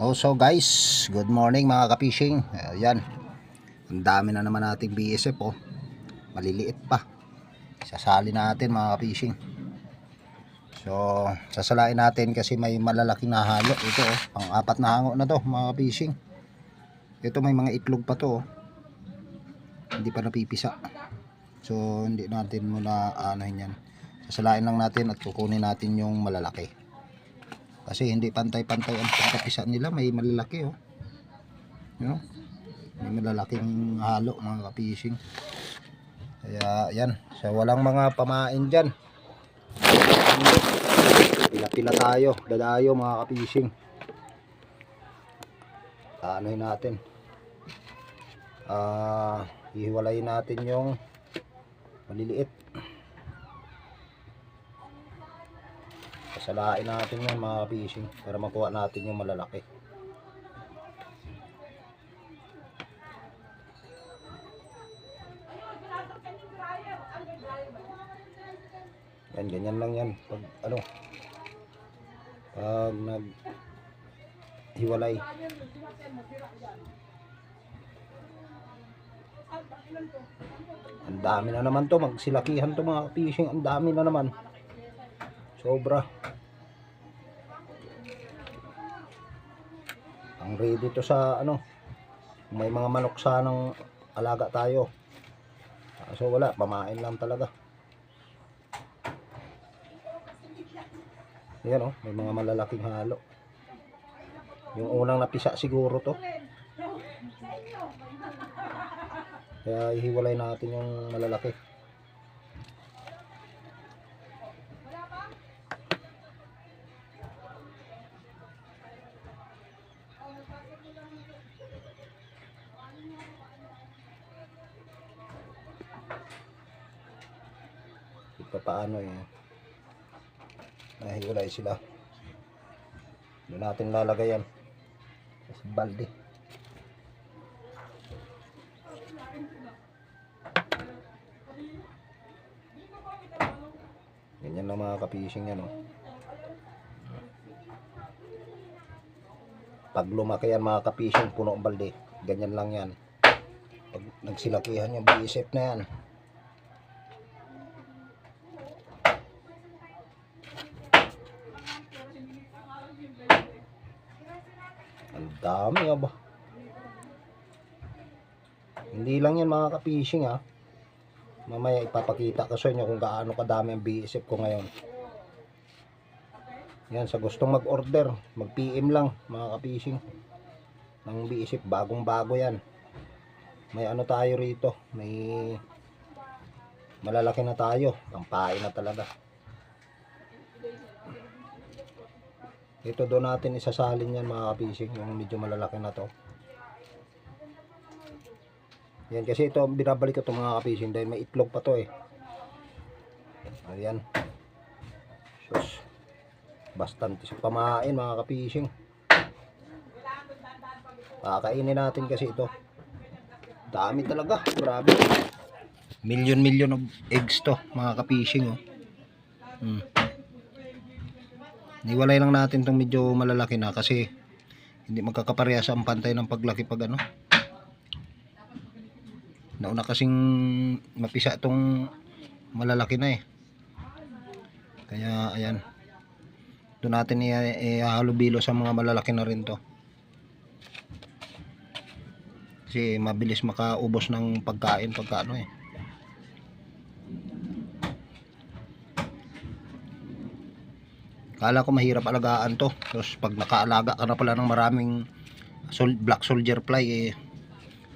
Also guys, good morning mga kapishing. Ayan, ang dami na naman nating BSF oh. Maliliit pa. Sasali natin mga kapishing. So, sasalain natin kasi may malalaking nahalo. Ito oh, pang-apat na hango na to mga kapishing. Ito may mga itlog pa to oh. Hindi pa napipisa. So, hindi natin muna anuhin yan. Sasalain lang natin at kukunin natin yung malalaki. Kasi hindi pantay-pantay ang pagkapisa nila, may malalaki oh. You know? May malalaking halo mga kapishing. Kaya yan, so walang mga pamain dyan. Pila-pila tayo, dadayo mga kapishing. Anohin natin. Hiwalayin natin yung maliliit. Salain natin yung mga fishing para makuha natin yung malalaki. Yan, ganyan lang yan pag ano, pag naghiwalay. Ang dami na naman to, magsilakihan to mga fishing, ang dami na naman. Sobra. Ang ready to sa ano, may mga manok sanang alaga tayo. So wala, pamain lang talaga. Yan oh, may mga malalaking halo. Yung unang napisa siguro to. Kaya ihiwalay natin yung malalaki. Paano eh, nahiwalay sila. Doon natin lalagay yan sa balde. Ganyan na mga kapishing yan oh. Pag lumaki yan mga kapishing, puno ang balde, ganyan lang yan. Pag nagsilakihan yung BSF na yan, ang dami ba? Hindi lang yan mga kapishing ha. Mamaya ipapakita ko sa inyo kung gaano kadami ang BSF ko ngayon. Yan, sa gustong mag-order, mag-PM lang mga kapishing ng BSF, bagong bago yan. May ano tayo rito, may malalaki na tayo, pampain na talaga. Ito doon natin isasalin yan mga kapishing, yung medyo malalaki na to. Yan, kasi ito binabalik ko ito mga kapishing dahil may itlog pa to eh. Ayan. Sus, bastante sa pamain mga kapishing. Kakainin natin kasi ito. Dami talaga, grabe. Million of eggs to mga kapishing oh. Niwalay lang natin itong medyo malalaki na kasi hindi magkakaparehas ang pantay ng paglaki pag ano. Nauna kasing mapisa itong malalaki na eh. Kaya ayan, doon natin ihalubilo sa mga malalaki na rin to. Kasi mabilis makaubos ng pagkain pagka ano eh. Kala ko mahirap alagaan to. Tapos pag nakaalaga ka na pala ng maraming black soldier fly eh,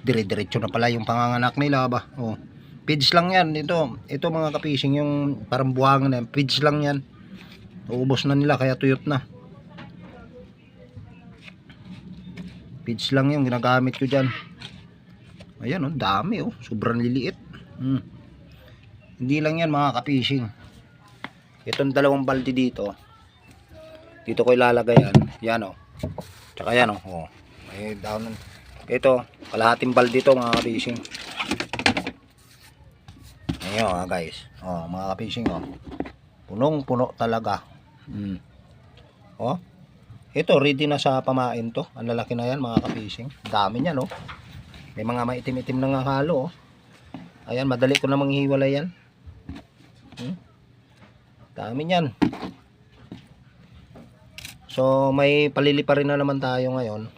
dire-diretso na pala yung panganganak nila ba. Oh. Feeds lang yan. Ito mga kapishing, yung parang buwangan na yan. Feeds lang yan. Uubos na nila kaya tuyot na. Feeds lang yung ginagamit ko dyan. Ayan oh, dami oh. Sobrang liliit. Hindi lang yan mga kapishing. Itong dalawang balde dito, dito ko ilalagay yan. Yan oh. Tsaka yan oh. Oh. May down. Ito, kalahating balde ito mga kapishing. Ayan guys. Oh, mga kapishing oh. Punong-puno talaga. Oh. Ito, ready na sa pamain to. Ang lalaki na yan mga ka-fishing. Dami niyan, oh. May mga maitim-itim na nga halo, oh. Ayan, madali ko na manghiwalay yan. Dami niyan. So, may palili pa rin na naman tayo ngayon.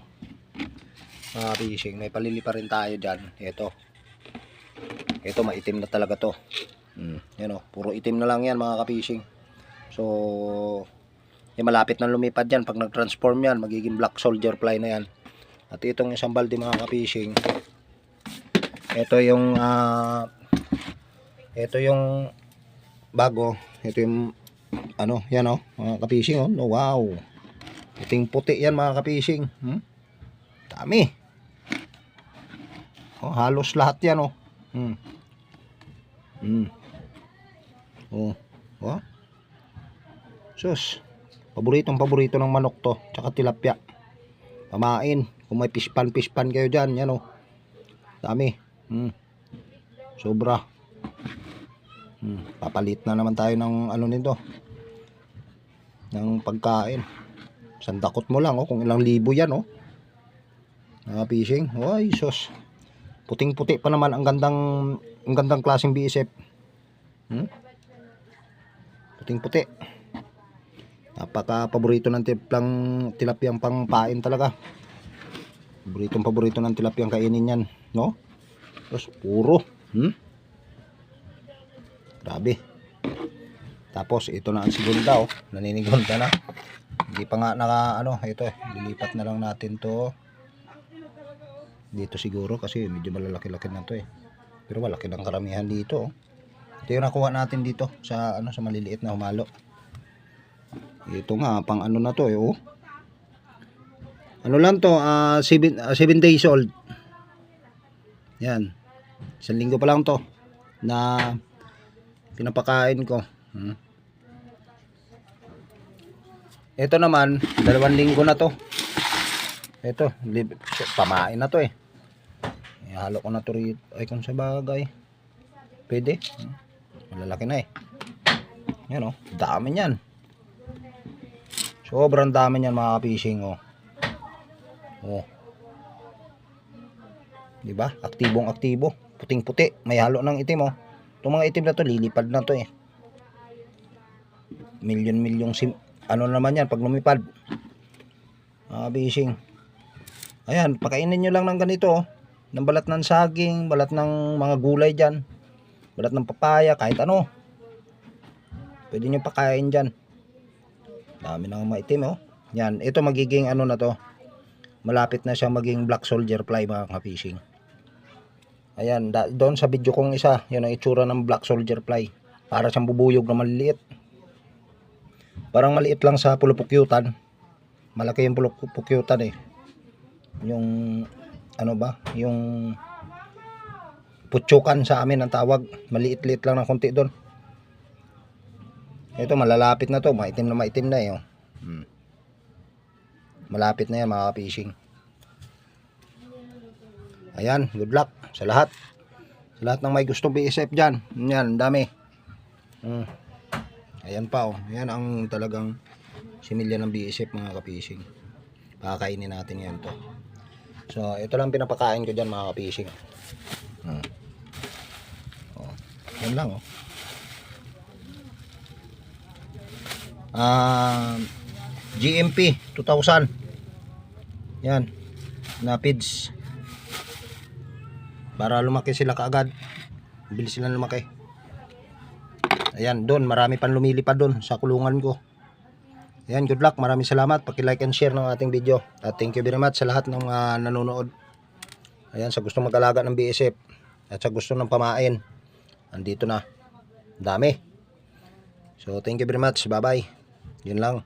Mga fishing, may palili pa rin tayo dyan. Ito, maitim na talaga to. Yan, oh, puro itim na lang yan mga ka-fishing. So, malapit na lumipad yan. Pag nag-transform yan, magiging black soldier fly na yan. At itong isang balde mga ka-fishing, ito yung bago. Ito yung ano, yan, oh, mga ka-fishing, oh. Wow, iting puti yan mga ka-fishing. Dami, oh, halos lahat yan, oh. Oh, sus, paborito ng manok to, tsaka tilapia. Pamain, kung may fish pan kayo dyan, yan, oh. Dami. Sobra. Papalit na naman tayo ng ano nito, ng pagkain. Sandakot mo lang, oh, kung ilang libo yan, oh. Fishing. Ay, sus. Puting-puti pa naman, ang gandang klaseng BSF. Puting-puti. Napaka paborito ng tilapiyang pangpain talaga. Paborito ng tilapiyang kainin yan, no? Tapos puro. Grabe. Tapos ito na ang segunda, oh. Naninigonda na. Hindi pa nga ito, lilipat na lang natin to dito siguro kasi medyo malalaki-laki na to, eh. Pero malaki ng karamihan dito, oh. Ito yung nakuha natin dito sa sa maliliit na humalo. Ito nga pang na to, eh, oh. Ano lang to, 7 days old. Yan. 1 linggo pa lang to na pinapakain ko. Ito naman, 2 linggo na to. Ito, pamain na to, eh. Ihalo ko na to rito. Ay, kung sa bagay, pwede. Malalaki na, eh. Yan, oh. Dami yan. Sobrang dami yan mga fishing, oh. Oh. Diba? Aktibong-aktibo. Puting-puti. May halo ng itim, oh. Itong mga itim na to, lilipad na to, eh. Milyon-milyong naman yan pag lumipad. Fishing. Ayan, pakainin nyo lang ng ganito, oh. Ng balat ng saging, balat ng mga gulay dyan, balat ng papaya, kahit ano. Pwede nyo pakain dyan. Dami nang maitim, oh. Yan, ito magiging na to. Malapit na siya maging black soldier fly mga ka-fishing. Ayan, doon sa video kong isa, yun ang itsura ng black soldier fly. Para siyang bubuyog na maliliit. Parang maliit lang sa pulupukyutan. Malaki yung pulupukyutan, eh. Yung yung putsukan sa amin ang tawag. Maliit-liit lang ng konti doon. Ito malalapit na to, maitim na, eh, oh. Malapit na yan mga ka-fishing. Ayan, good luck sa lahat. Sa lahat ng may gustong BSF dyan. Yan, dami. Ayan pa, oh. Ayan ang talagang similya ng BSF mga ka-fishing. Pakakainin natin yan to. So, ito lang pinapakain ko dyan mga ka-fishing. Oh, yan lang, oh. GMP 2000. Yan. Na feeds. Para lumaki sila kaagad. Bilis sila lumaki. Ayan, doon marami pang lumilipad doon sa kulungan ko. Ayan, good luck. Maraming salamat. Paki-like and share ng ating video. At thank you very much sa lahat ng nanonood. Ayan, sa gusto mag-alaga ng BSF at sa gusto ng pamain. Andito na. Dami. So, thank you very much. Bye-bye. Yun lang.